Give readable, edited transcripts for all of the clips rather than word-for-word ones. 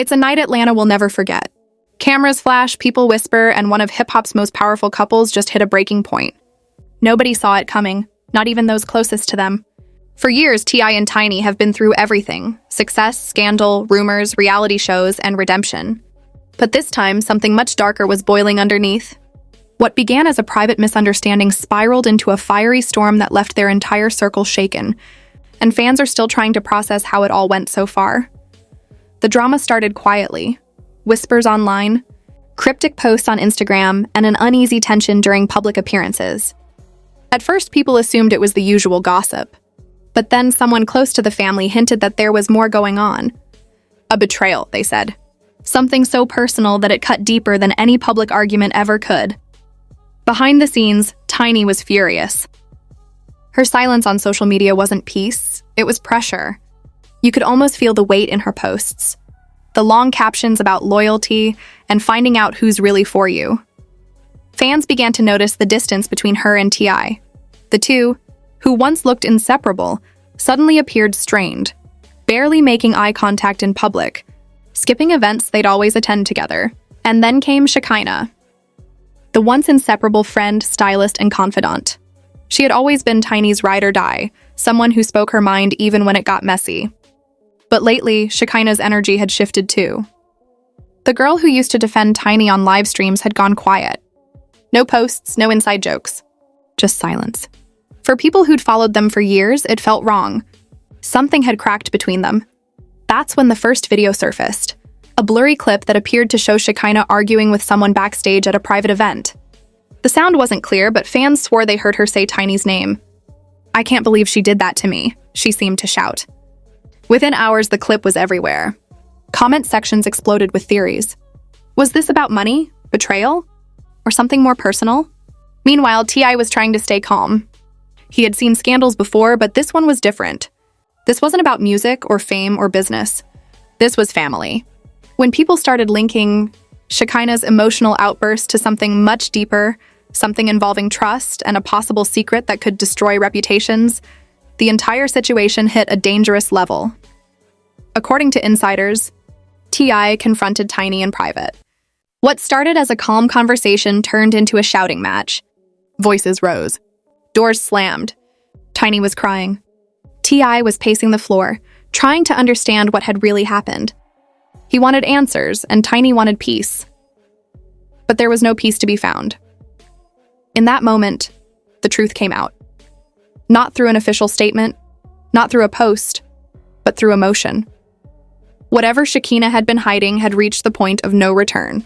It's a night Atlanta will never forget. Cameras flash, people whisper, and one of hip-hop's most powerful couples just hit a breaking point. Nobody saw it coming, not even those closest to them. For years, T.I. and Tiny have been through everything: success, scandal, rumors, reality shows, and redemption. But this time, something much darker was boiling underneath. What began as a private misunderstanding spiraled into a fiery storm that left their entire circle shaken, and fans are still trying to process how it all went so far. The drama started quietly: whispers online, cryptic posts on Instagram, and an uneasy tension during public appearances. At first, people assumed it was the usual gossip. But then someone close to the family hinted that there was more going on. A betrayal, they said. Something so personal that it cut deeper than any public argument ever could. Behind the scenes, Tiny was furious. Her silence on social media wasn't peace, it was pressure. You could almost feel the weight in her posts. The long captions about loyalty and finding out who's really for you. Fans began to notice the distance between her and T.I. The two, who once looked inseparable, suddenly appeared strained, barely making eye contact in public, skipping events they'd always attend together. And then came Shekinah, the once inseparable friend, stylist, and confidant. She had always been Tiny's ride or die, someone who spoke her mind even when it got messy. But lately, Shekinah's energy had shifted too. The girl who used to defend Tiny on live streams had gone quiet. No posts, no inside jokes, just silence. For people who'd followed them for years, it felt wrong. Something had cracked between them. That's when the first video surfaced, a blurry clip that appeared to show Shekinah arguing with someone backstage at a private event. The sound wasn't clear, but fans swore they heard her say Tiny's name. "I can't believe she did that to me," she seemed to shout. Within hours, the clip was everywhere. Comment sections exploded with theories. Was this about money, betrayal, or something more personal? Meanwhile, T.I. was trying to stay calm. He had seen scandals before, but this one was different. This wasn't about music or fame or business. This was family. When people started linking Shekinah's emotional outburst to something much deeper, something involving trust and a possible secret that could destroy reputations, the entire situation hit a dangerous level. According to insiders, T.I. confronted Tiny in private. What started as a calm conversation turned into a shouting match. Voices rose. Doors slammed. Tiny was crying. T.I. was pacing the floor, trying to understand what had really happened. He wanted answers, and Tiny wanted peace. But there was no peace to be found. In that moment, the truth came out. Not through an official statement, not through a post, but through emotion. Whatever Shekinah had been hiding had reached the point of no return.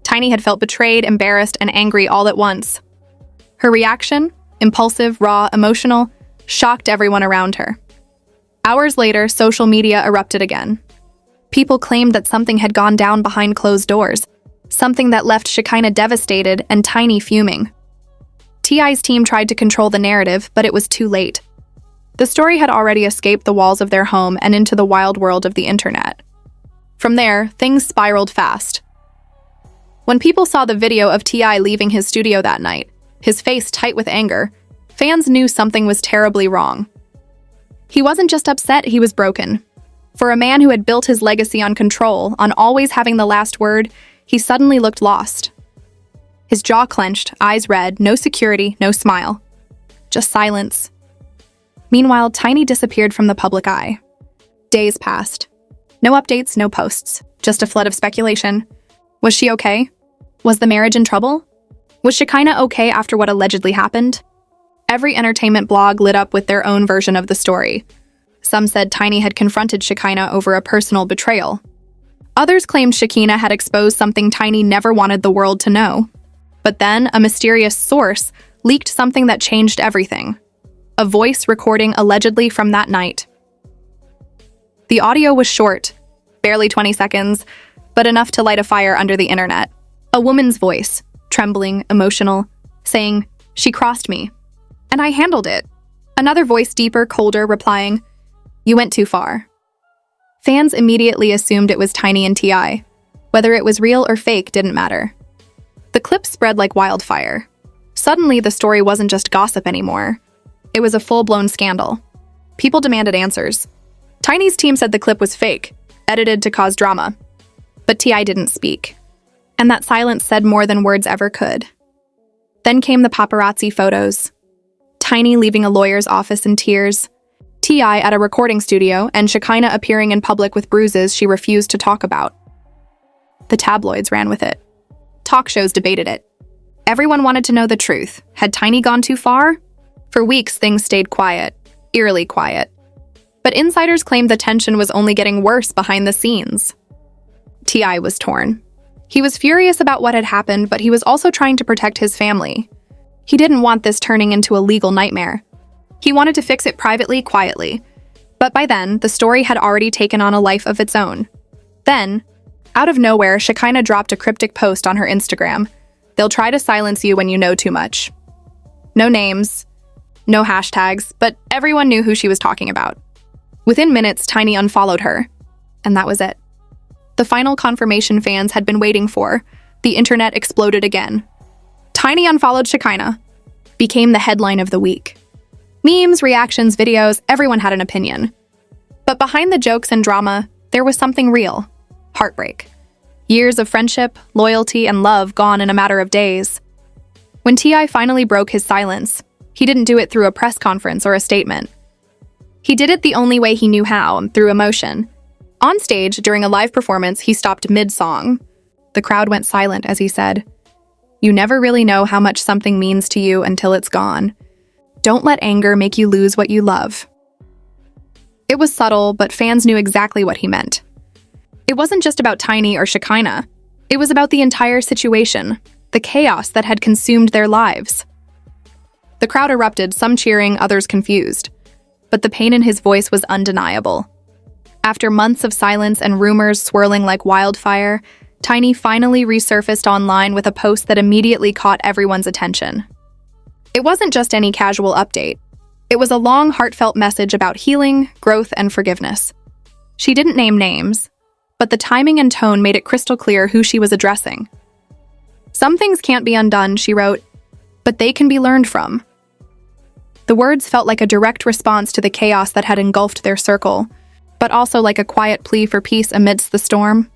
Tiny had felt betrayed, embarrassed, and angry all at once. Her reaction, impulsive, raw, emotional, shocked everyone around her. Hours later, social media erupted again. People claimed that something had gone down behind closed doors, something that left Shekinah devastated and Tiny fuming. T.I.'s team tried to control the narrative, but it was too late. The story had already escaped the walls of their home and into the wild world of the internet. From there, things spiraled fast. When people saw the video of T.I. leaving his studio that night, his face tight with anger, fans knew something was terribly wrong. He wasn't just upset, he was broken. For a man who had built his legacy on control, on always having the last word, he suddenly looked lost. His jaw clenched, eyes red, no security, no smile. Just silence. Meanwhile, Tiny disappeared from the public eye. Days passed. No updates, no posts, just a flood of speculation. Was she okay? Was the marriage in trouble? Was Shekinah okay after what allegedly happened? Every entertainment blog lit up with their own version of the story. Some said Tiny had confronted Shekinah over a personal betrayal. Others claimed Shekinah had exposed something Tiny never wanted the world to know. But then, a mysterious source leaked something that changed everything. A voice recording allegedly from that night. The audio was short, barely 20 seconds, but enough to light a fire under the internet. A woman's voice, trembling, emotional, saying, "She crossed me. And I handled it." Another voice, deeper, colder, replying, "You went too far." Fans immediately assumed it was Tiny and T.I. Whether it was real or fake didn't matter. The clip spread like wildfire. Suddenly, the story wasn't just gossip anymore. It was a full-blown scandal. People demanded answers. Tiny's team said the clip was fake. edited to cause drama. But T.I. didn't speak. And that silence said more than words ever could. Then came the paparazzi photos. Tiny leaving a lawyer's office in tears, T.I. at a recording studio, and Shekinah appearing in public with bruises she refused to talk about. The tabloids ran with it. Talk shows debated it. Everyone wanted to know the truth. Had Tiny gone too far? For weeks, things stayed quiet, eerily quiet. But insiders claimed the tension was only getting worse behind the scenes. T.I. was torn. He was furious about what had happened, but he was also trying to protect his family. He didn't want this turning into a legal nightmare. He wanted to fix it privately, quietly. But by then, the story had already taken on a life of its own. Then, out of nowhere, Shekinah dropped a cryptic post on her Instagram. They'll try to silence you when you know too much. No names, no hashtags, but everyone knew who she was talking about. Within minutes, Tiny unfollowed her. And that was it. The final confirmation fans had been waiting for. The internet exploded again. Tiny unfollowed Shekinah. Became the headline of the week. Memes, reactions, videos, everyone had an opinion. But behind the jokes and drama, there was something real. Heartbreak. Years of friendship, loyalty, and love gone in a matter of days. When T.I. finally broke his silence, he didn't do it through a press conference or a statement. He did it the only way he knew how, through emotion. On stage, during a live performance, he stopped mid-song. The crowd went silent as he said, "You never really know how much something means to you until it's gone. Don't let anger make you lose what you love." It was subtle, but fans knew exactly what he meant. It wasn't just about Tiny or Shekinah. It was about the entire situation, the chaos that had consumed their lives. The crowd erupted, some cheering, others confused. But the pain in his voice was undeniable. After months of silence and rumors swirling like wildfire, Tiny finally resurfaced online with a post that immediately caught everyone's attention. It wasn't just any casual update. It was a long, heartfelt message about healing, growth, and forgiveness. She didn't name names, but the timing and tone made it crystal clear who she was addressing. "Some things can't be undone," she wrote, "but they can be learned from." The words felt like a direct response to the chaos that had engulfed their circle, but also like a quiet plea for peace amidst the storm.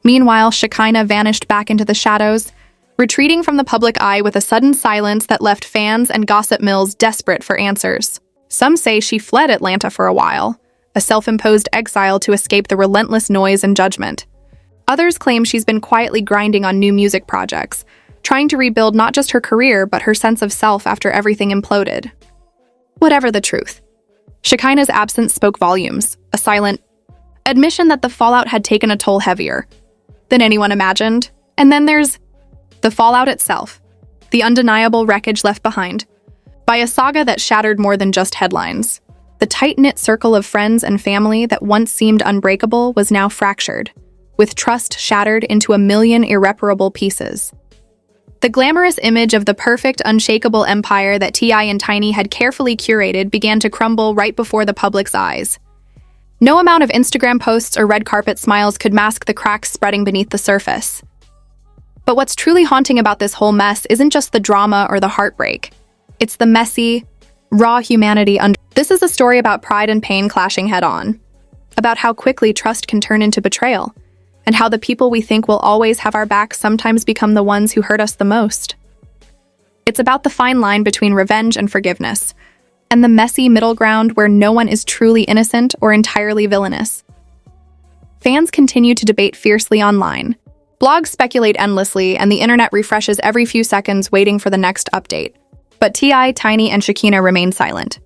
Meanwhile, Shekinah vanished back into the shadows, retreating from the public eye with a sudden silence that left fans and gossip mills desperate for answers. Some say she fled Atlanta for a while, a self-imposed exile to escape the relentless noise and judgment. Others claim she's been quietly grinding on new music projects, trying to rebuild not just her career, but her sense of self after everything imploded. Whatever the truth, Shekinah's absence spoke volumes, a silent admission that the fallout had taken a toll heavier than anyone imagined. And then there's the fallout itself, the undeniable wreckage left behind by a saga that shattered more than just headlines. The tight-knit circle of friends and family that once seemed unbreakable was now fractured, with trust shattered into a million irreparable pieces. The glamorous image of the perfect, unshakable empire that T.I. and Tiny had carefully curated began to crumble right before the public's eyes. No amount of Instagram posts or red carpet smiles could mask the cracks spreading beneath the surface. But what's truly haunting about this whole mess isn't just the drama or the heartbreak. It's the messy, raw humanity under. This is a story about pride and pain clashing head-on, about how quickly trust can turn into betrayal, and how the people we think will always have our back sometimes become the ones who hurt us the most. It's about the fine line between revenge and forgiveness, and the messy middle ground where no one is truly innocent or entirely villainous. Fans continue to debate fiercely online. Blogs speculate endlessly, and the internet refreshes every few seconds waiting for the next update. But T.I., Tiny, and Shekinah remain silent.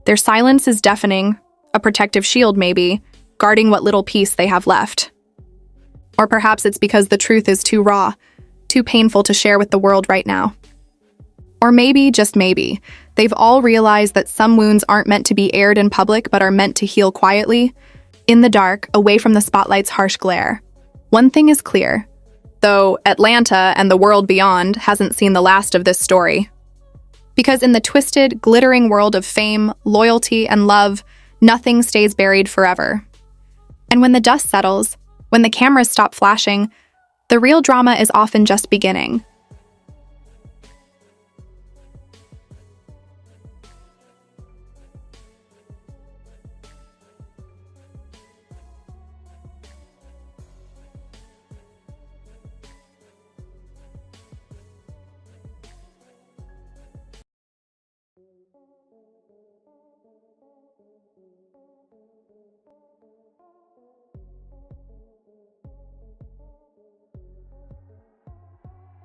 Their silence is deafening, a protective shield maybe, guarding what little peace they have left. Or perhaps it's because the truth is too raw, too painful to share with the world right now. Or maybe, just maybe, they've all realized that some wounds aren't meant to be aired in public but are meant to heal quietly, in the dark, away from the spotlight's harsh glare. One thing is clear, though Atlanta and the world beyond hasn't seen the last of this story. Because in the twisted, glittering world of fame, loyalty, and love, nothing stays buried forever. And when the dust settles, when the cameras stop flashing, the real drama is often just beginning.